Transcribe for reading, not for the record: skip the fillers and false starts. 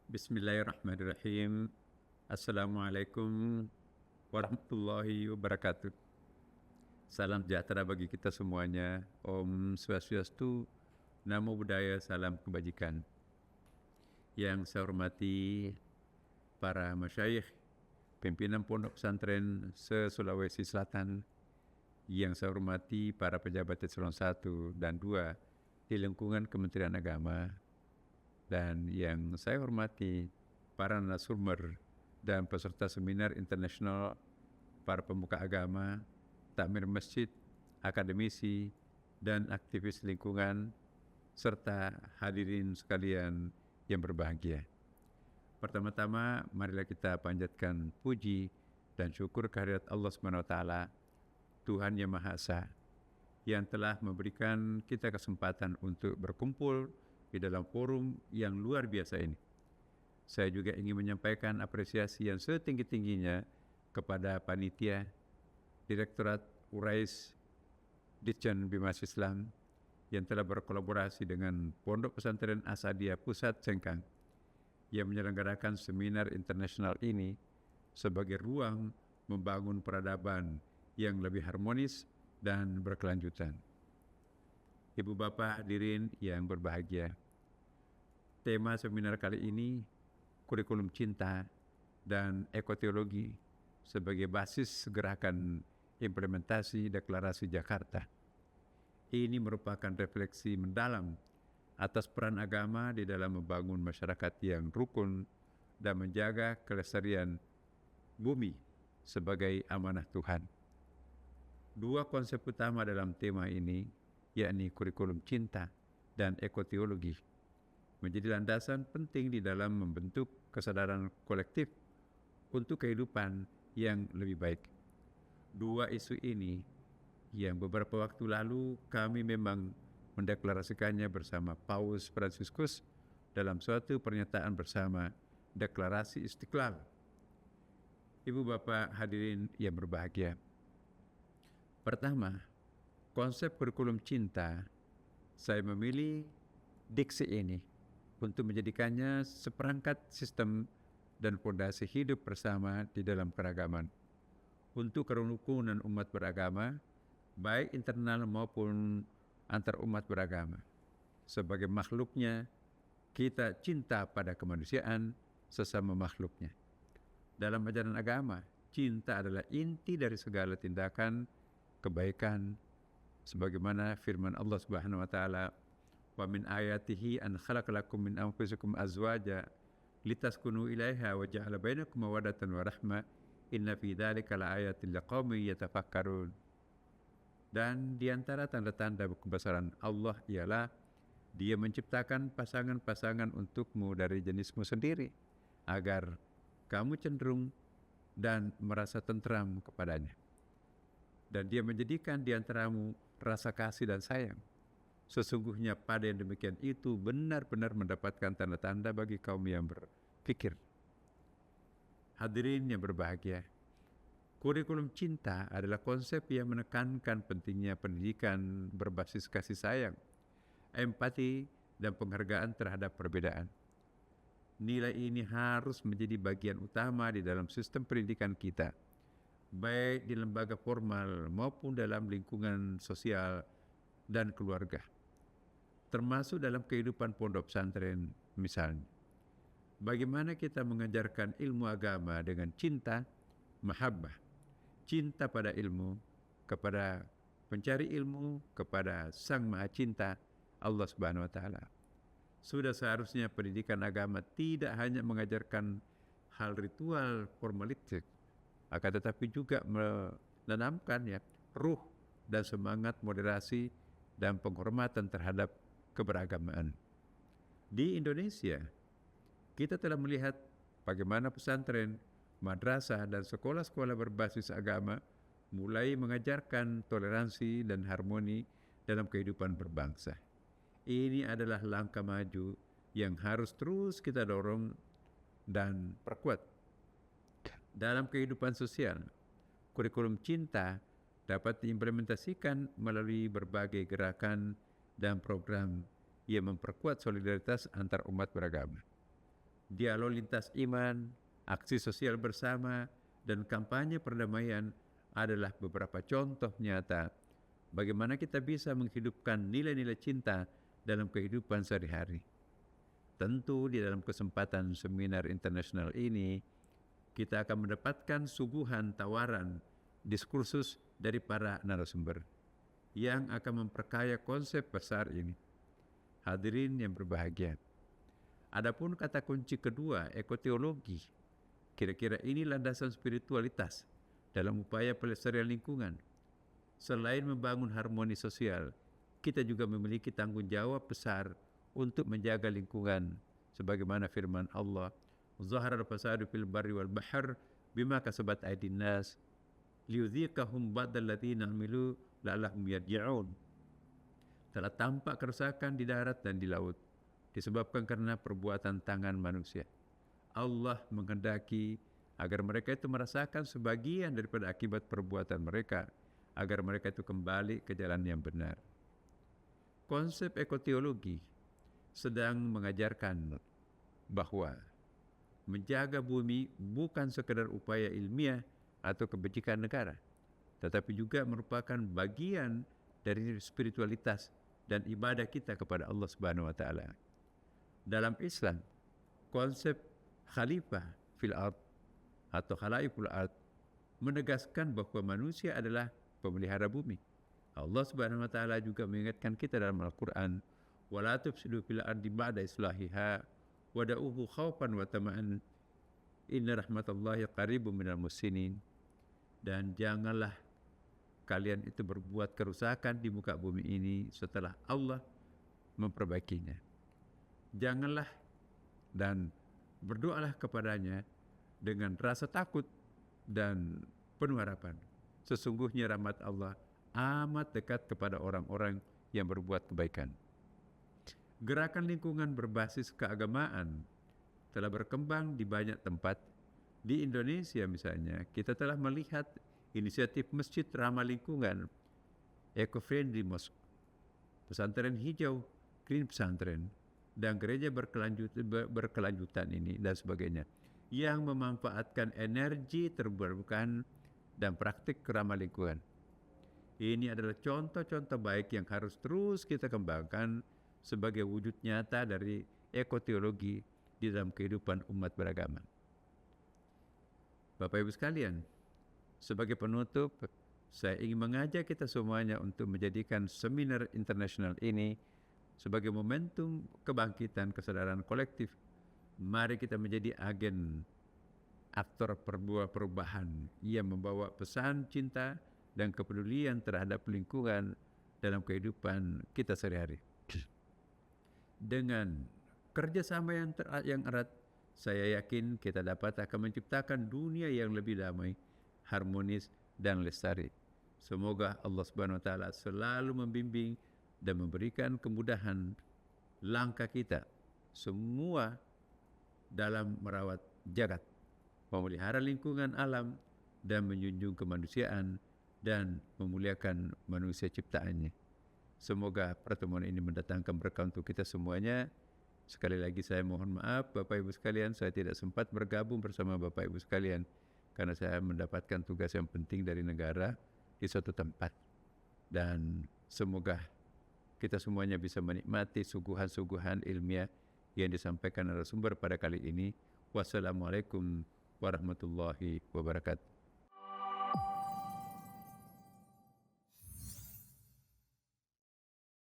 Bismillahirrahmanirrahim. Assalamualaikum warahmatullahi wabarakatuh. Salam sejahtera bagi kita semuanya. Om Swastiastu, Namo Buddhaya, salam kebajikan. Yang saya hormati para masyayikh, pimpinan pondok pesantren se-Sulawesi Selatan. Yang saya hormati para pejabat eselon 1 dan 2 di lingkungan Kementerian Agama. Dan yang saya hormati para narasumber dan peserta seminar internasional, para pemuka agama, takmir masjid, akademisi, dan aktivis lingkungan, serta hadirin sekalian yang berbahagia. Pertama-tama, marilah kita panjatkan puji dan syukur kehadirat Allah SWT, Tuhan Yang Maha Esa, yang telah memberikan kita kesempatan untuk berkumpul di dalam forum yang luar biasa ini. Saya juga ingin menyampaikan apresiasi yang setinggi-tingginya kepada panitia, Direktorat Urais Ditjen Bimas Islam yang telah berkolaborasi dengan Pondok Pesantren Asadiyah Pusat Sengkang yang menyelenggarakan seminar internasional ini sebagai ruang membangun peradaban yang lebih harmonis dan berkelanjutan. Ibu bapak hadirin yang berbahagia, tema seminar kali ini kurikulum cinta dan ekoteologi sebagai basis gerakan implementasi Deklarasi Jakarta. Ini merupakan refleksi mendalam atas peran agama di dalam membangun masyarakat yang rukun dan menjaga kelestarian bumi sebagai amanah Tuhan. Dua konsep utama dalam tema ini, yakni kurikulum cinta dan ekoteologi, menjadi landasan penting di dalam membentuk kesadaran kolektif untuk kehidupan yang lebih baik. Dua isu ini yang beberapa waktu lalu kami memang mendeklarasikannya bersama Paus Fransiskus dalam suatu pernyataan bersama Deklarasi Istiqlal. Ibu bapak hadirin yang berbahagia, pertama, konsep kurikulum cinta, saya memilih diksi ini untuk menjadikannya seperangkat sistem dan fondasi hidup bersama di dalam keragaman untuk kerukunan umat beragama, baik internal maupun antar umat beragama. Sebagai makhluknya, kita cinta pada kemanusiaan sesama makhluknya. Dalam ajaran agama, cinta adalah inti dari segala tindakan kebaikan, sebagaimana firman Allah Subhanahu wa taala, wa min ayatihi an khalaqalakum min anfusikum azwaja litaskunu ilaiha wa ja'ala bainakum mawaddatan wa rahmah inna fi dzalika laayatil liqaumin yatafakkarun. Dan di antara tanda-tanda kebesaran Allah ialah Dia menciptakan pasangan-pasangan untukmu dari jenismu sendiri agar kamu cenderung dan merasa tentram kepadanya. Dan Dia menjadikan di antaramu rasa kasih dan sayang. Sesungguhnya pada yang demikian itu benar-benar mendapatkan tanda-tanda bagi kaum yang berpikir. Hadirin yang berbahagia, kurikulum cinta adalah konsep yang menekankan pentingnya pendidikan berbasis kasih sayang, empati, dan penghargaan terhadap perbedaan. Nilai ini harus menjadi bagian utama di dalam sistem pendidikan kita, baik di lembaga formal maupun dalam lingkungan sosial dan keluarga, termasuk dalam kehidupan pondok pesantren misalnya. Bagaimana kita mengajarkan ilmu agama dengan cinta, mahabbah, cinta pada ilmu, kepada pencari ilmu, kepada Sang Maha Cinta, Allah Subhanahu wa taala. Sudah seharusnya pendidikan agama tidak hanya mengajarkan hal ritual formalistik, akan tetapi juga menanamkan ruh dan semangat moderasi dan penghormatan terhadap keberagamaan. Di Indonesia, kita telah melihat bagaimana pesantren, madrasah, dan sekolah-sekolah berbasis agama mulai mengajarkan toleransi dan harmoni dalam kehidupan berbangsa. Ini adalah langkah maju yang harus terus kita dorong dan perkuat. Dalam kehidupan sosial, kurikulum cinta dapat diimplementasikan melalui berbagai gerakan dan program yang memperkuat solidaritas antar umat beragama. dialog lintas iman, aksi sosial bersama, dan kampanye perdamaian adalah beberapa contoh nyata bagaimana kita bisa menghidupkan nilai-nilai cinta dalam kehidupan sehari-hari. Tentu di dalam kesempatan seminar internasional ini, kita akan mendapatkan suguhan tawaran diskursus dari para narasumber yang akan memperkaya konsep besar ini. Hadirin yang berbahagia, adapun kata kunci kedua, ekoteologi, kira-kira ini landasan spiritualitas dalam upaya pelestarian lingkungan. Selain membangun harmoni sosial, kita juga memiliki tanggung jawab besar untuk menjaga lingkungan. Sebagaimana firman Allah, Zahara al-fasadu fil barri wal bahr bima kasabat aydin nas liyudhiqahum ba'dal ladzina 'amilu la'allahum yarji'un. Telah tampak kerusakan di darat dan di laut disebabkan karena perbuatan tangan manusia. Allah menghendaki agar mereka itu merasakan sebagian daripada akibat perbuatan mereka, agar mereka itu kembali ke jalan yang benar. Konsep ekoteologi sedang mengajarkan bahwa menjaga bumi bukan sekadar upaya ilmiah atau kebajikan negara, tetapi juga merupakan bagian dari spiritualitas dan ibadah kita kepada Allah Subhanahu wa taala. Dalam Islam, konsep khalifah fil ard atau khalaiful ard menegaskan bahwa manusia adalah pemelihara bumi. Allah Subhanahu wa taala juga mengingatkan kita dalam Al-Qur'an, wala tufsidu fil ardi ba'da islahiha wada'uhu khaufan wa tama'an inna rahmatallahi qaribun minal muhsinin. Dan janganlah kalian itu berbuat kerusakan di muka bumi ini setelah Allah memperbaikinya. Janganlah dan berdoalah kepadanya dengan rasa takut dan penuh harapan. Sesungguhnya rahmat Allah amat dekat kepada orang-orang yang berbuat kebaikan. Gerakan lingkungan berbasis keagamaan telah berkembang di banyak tempat. Di Indonesia misalnya, kita telah melihat inisiatif masjid ramah lingkungan, eco-friendly mosque, pesantren hijau, green pesantren, dan gereja berkelanjutan ini dan sebagainya, yang memanfaatkan energi terbarukan dan praktik ramah lingkungan. Ini adalah contoh-contoh baik yang harus terus kita kembangkan sebagai wujud nyata dari ekoteologi di dalam kehidupan umat beragama. Bapak Ibu sekalian, sebagai penutup, saya ingin mengajak kita semuanya untuk menjadikan seminar internasional ini sebagai momentum kebangkitan kesadaran kolektif. Mari kita menjadi agen aktor perubahan yang membawa pesan cinta dan kepedulian terhadap lingkungan dalam kehidupan kita sehari-hari. Dengan kerjasama yang erat, saya yakin kita dapat akan menciptakan dunia yang lebih damai, harmonis, dan lestari. Semoga Allah Subhanahu wa taala selalu membimbing dan memberikan kemudahan langkah kita semua dalam merawat jagat, memelihara lingkungan alam, dan menjunjung kemanusiaan dan memuliakan manusia ciptaannya. Semoga pertemuan ini mendatangkan berkah untuk kita semuanya. Sekali lagi saya mohon maaf Bapak Ibu sekalian, saya tidak sempat bergabung bersama Bapak Ibu sekalian karena saya mendapatkan tugas yang penting dari negara di suatu tempat. Dan semoga kita semuanya bisa menikmati suguhan-suguhan ilmiah yang disampaikan narasumber pada kali ini. Wassalamualaikum warahmatullahi wabarakatuh.